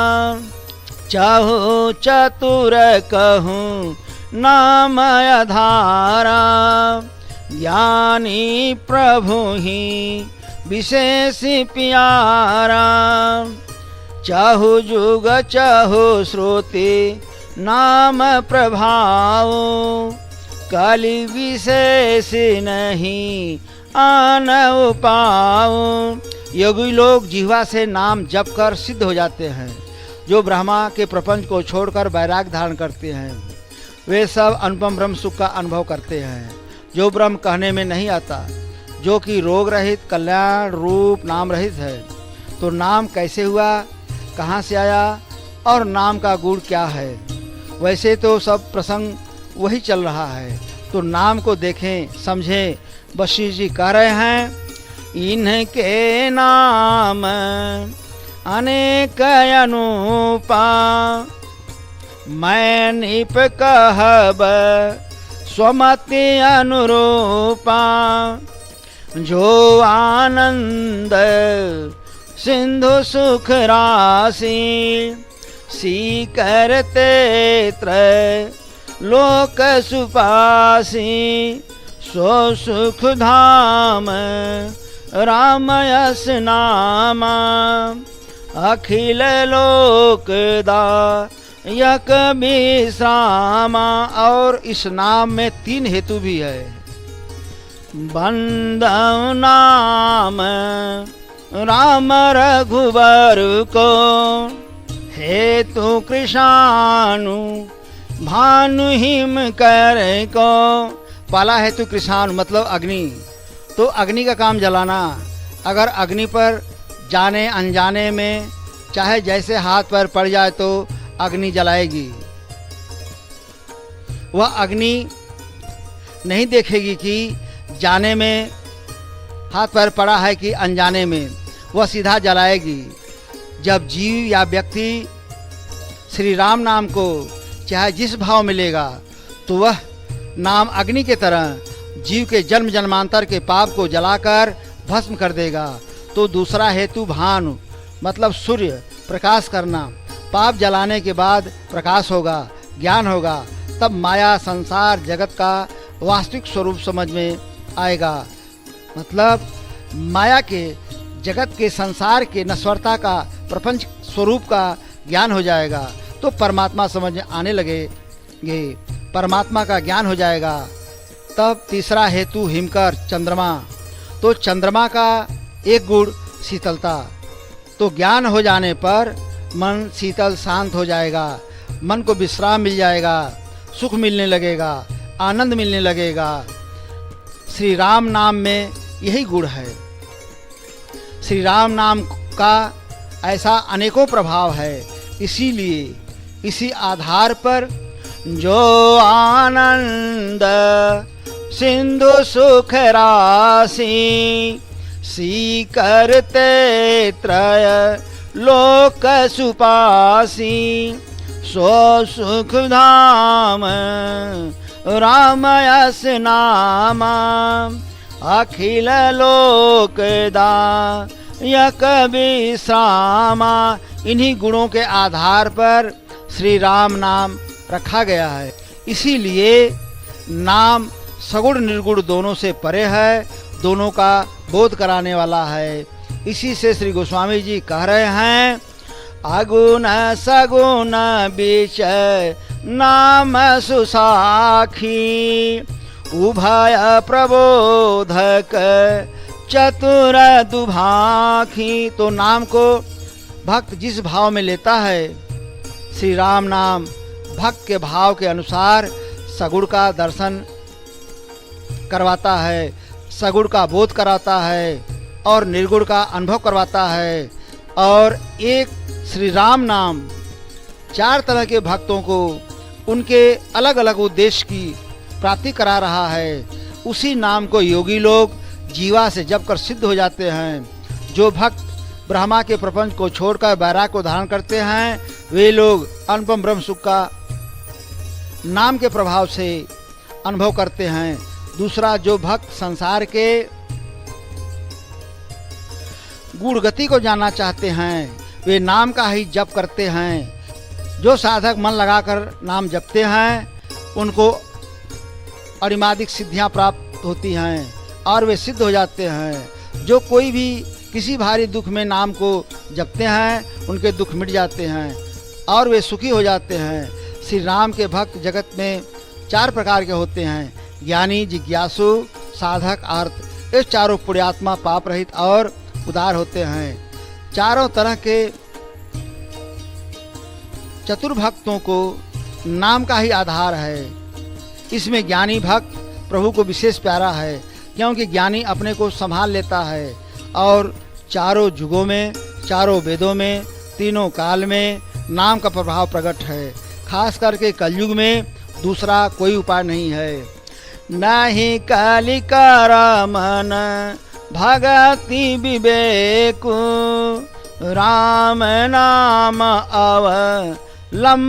चहु चतुर कहूँ नाम आधारा ज्ञानी प्रभु ही विशेष प्यारा चहु जुग चहु श्रुति नाम प्रभाव कलि विशेष नहीं आन पाऊँ। योगी लोग जिह्वा से नाम जप कर सिद्ध हो जाते हैं। जो ब्रह्मा के प्रपंच को छोड़कर वैराग धारण करते हैं वे सब अनुपम ब्रह्म सुख का अनुभव करते हैं। जो ब्रह्म कहने में नहीं आता, जो कि रोग रहित कल्याण रूप नाम रहित है, तो नाम कैसे हुआ, कहाँ से आया और नाम का गुण क्या है। वैसे तो सब प्रसंग वही चल रहा है, तो नाम को देखें समझें। बशीर जी कह रहे हैं इनके नाम अनेक अनुपा मैं निप कहब स्वमति अनुरूपा जो आनंद सिंधु सुख राशि सी करते त्र लोक सुपासी सो सुख धाम राम यस नामा अखिल लोकदायक विश्रामा। और इस नाम में 3 हेतु भी है। बंदव नाम राम रघुवर को, हेतु कृषाणु भानु हिम कर को। पहला हेतु कृषाणु मतलब अग्नि, तो अग्नि का काम जलाना। अगर अग्नि पर जाने अनजाने में चाहे जैसे हाथ पर पड़ जाए तो अग्नि जलाएगी। वह अग्नि नहीं देखेगी कि जाने में हाथ पर पड़ा है कि अनजाने में, वह सीधा जलाएगी। जब जीव या व्यक्ति श्री राम नाम को चाहे जिस भाव में लेगा तो वह नाम अग्नि के तरह जीव के जन्म जन्मांतर के पाप को जलाकर भस्म कर देगा। तो दूसरा हेतु भानु मतलब सूर्य प्रकाश करना। पाप जलाने के बाद प्रकाश होगा, ज्ञान होगा, तब माया संसार जगत का वास्तविक स्वरूप समझ में आएगा। मतलब माया के जगत के संसार के नश्वरता का प्रपंच स्वरूप का ज्ञान हो जाएगा तो परमात्मा समझ में आने लगेंगे, परमात्मा का ज्ञान हो जाएगा। तब तीसरा हेतु हिमकर चंद्रमा, तो चंद्रमा का एक गुण शीतलता। तो ज्ञान हो जाने पर मन शीतल शांत हो जाएगा, मन को विश्राम मिल जाएगा, सुख मिलने लगेगा, आनंद मिलने लगेगा। श्री राम नाम में यही गुण है। श्री राम नाम का ऐसा अनेकों प्रभाव है। इसीलिए इसी आधार पर जो आनंद सिंधु सुख राशि, सी करते त्रय लोक सुपासी, सो सुख धाम राम यस नामा, अखिल लोकदा यक विश्रामा। इन्हीं गुणों के आधार पर श्री राम नाम रखा गया है। इसीलिए नाम सगुण निर्गुण दोनों से परे है, दोनों का बोध कराने वाला है। इसी से श्री गोस्वामी जी कह रहे हैं, अगुण सगुण बीच नाम सुसाखी, उभय प्रबोधक चतुर दुभाखी। तो नाम को भक्त जिस भाव में लेता है, श्री राम नाम भक्त के भाव के अनुसार सगुण का दर्शन करवाता है, सगुण का बोध कराता है और निर्गुण का अनुभव करवाता है। और एक श्री राम नाम 4 तरह के भक्तों को उनके अलग अलग उद्देश्य की प्राप्ति करा रहा है। उसी नाम को योगी लोग जीवा से जप कर सिद्ध हो जाते हैं। जो भक्त ब्रह्मा के प्रपंच को छोड़कर वैराग्य को धारण करते हैं, वे लोग अनुपम ब्रह्म सुख का नाम के प्रभाव से अनुभव करते हैं। दूसरा, जो भक्त संसार के गुण गति को जानना चाहते हैं, वे नाम का ही जप करते हैं। जो साधक मन लगाकर नाम जपते हैं, उनको अरिमादिक सिद्धियां प्राप्त होती हैं और वे सिद्ध हो जाते हैं। जो कोई भी किसी भारी दुख में नाम को जपते हैं, उनके दुख मिट जाते हैं और वे सुखी हो जाते हैं। श्री राम के भक्त जगत में 4 प्रकार के होते हैं, ज्ञानी, जिज्ञासु, साधक, आर्त। ये चारों पुण्यात्मा, पाप रहित और उदार होते हैं। चारों तरह के चतुर्भक्तों को नाम का ही आधार है। इसमें ज्ञानी भक्त प्रभु को विशेष प्यारा है, क्योंकि ज्ञानी अपने को संभाल लेता है और चारों युगों में, चारों वेदों में, तीनों काल में नाम का प्रभाव प्रकट है। खास करके कलयुग में दूसरा कोई उपाय नहीं है। नहीं कलिकर मन भगति विवेक, राम नाम अवलंबन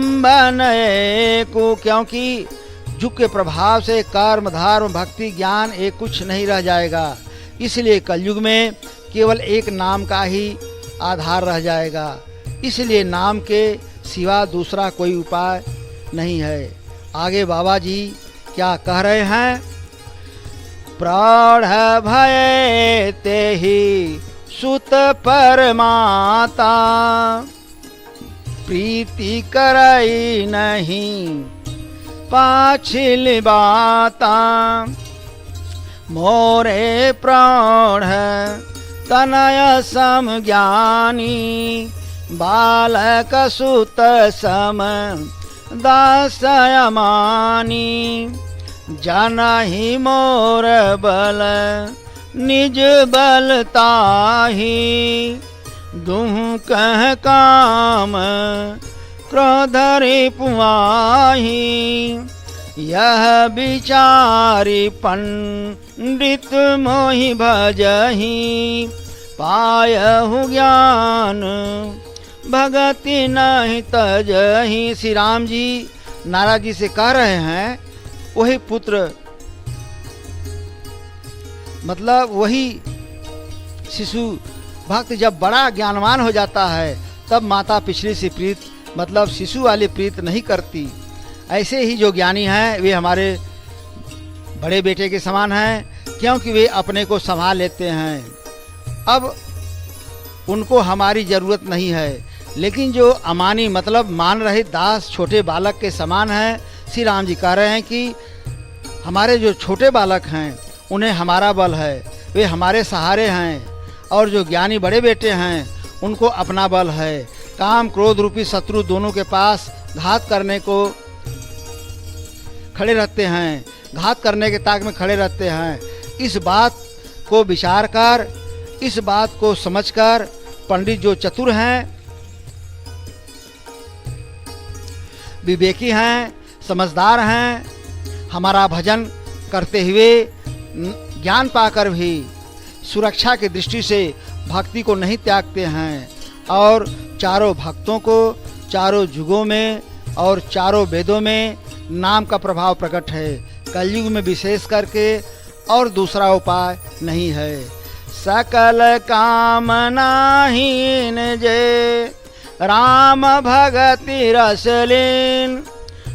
को। क्योंकि युग के प्रभाव से कर्म, धर्म, भक्ति, ज्ञान एक कुछ नहीं रह जाएगा। इसलिए कलयुग में केवल एक नाम का ही आधार रह जाएगा। इसलिए नाम के सिवा दूसरा कोई उपाय नहीं है। आगे बाबा जी क्या कह रहे हैं, प्राण भय ते ही सुत परमाता, प्रीति करई नहीं पाछिल बाता। मोरे प्राण तनय सम ज्ञानी, बालक सुत सम दासय मानी। जनहि मोर बल निज बल ताहि, दुह कह काम क्रोध रिपुआहि। यह विचारी पंडित मोहि भजहि, पायहु ज्ञान भगति नहीं तजहि। श्री राम जी नारद जी से कह रहे हैं, वही पुत्र मतलब वही शिशु भक्त जब बड़ा ज्ञानवान हो जाता है तब माता पिछली से प्रीत मतलब शिशु वाली प्रीत नहीं करती। ऐसे ही जो ज्ञानी हैं वे हमारे बड़े बेटे के समान हैं, क्योंकि वे अपने को संभाल लेते हैं। अब उनको हमारी ज़रूरत नहीं है, लेकिन जो अमानी मतलब मान रहे दास छोटे बालक के समान हैं। श्री राम जी कह रहे हैं कि हमारे जो छोटे बालक हैं उन्हें हमारा बल है, वे हमारे सहारे हैं, और जो ज्ञानी बड़े बेटे हैं उनको अपना बल है। काम क्रोध रूपी शत्रु दोनों के पास घात करने को खड़े रहते हैं, घात करने के ताक में खड़े रहते हैं। इस बात को विचार कर, इस बात को समझकर पंडित जो चतुर हैं, विवेकी हैं, समझदार हैं, हमारा भजन करते हुए ज्ञान पाकर भी सुरक्षा की दृष्टि से भक्ति को नहीं त्यागते हैं, और चारों भक्तों को चारों युगों में और चारों वेदों में नाम का प्रभाव प्रकट है। कलयुग में विशेष करके और दूसरा उपाय नहीं है। सकल कामनाहीन जे राम भगति रस लीन,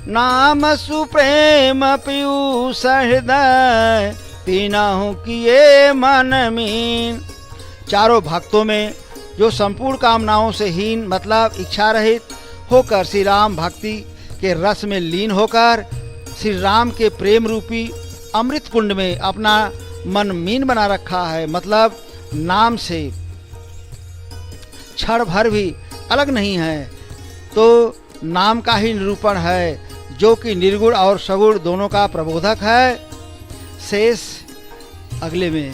नाम सुप्रेम पीयूष हृदय, तीनहु किए मन मीन। चारों भक्तों में जो संपूर्ण कामनाओं से हीन मतलब इच्छा रहित होकर श्री राम भक्ति के रस में लीन होकर श्री राम के प्रेम रूपी अमृत कुंड में अपना मन मीन बना रखा है, मतलब नाम से क्षण भर भी अलग नहीं है, तो नाम का ही निरूपण है जो कि निर्गुण और सगुण दोनों का प्रबोधक है। शेष अगले में।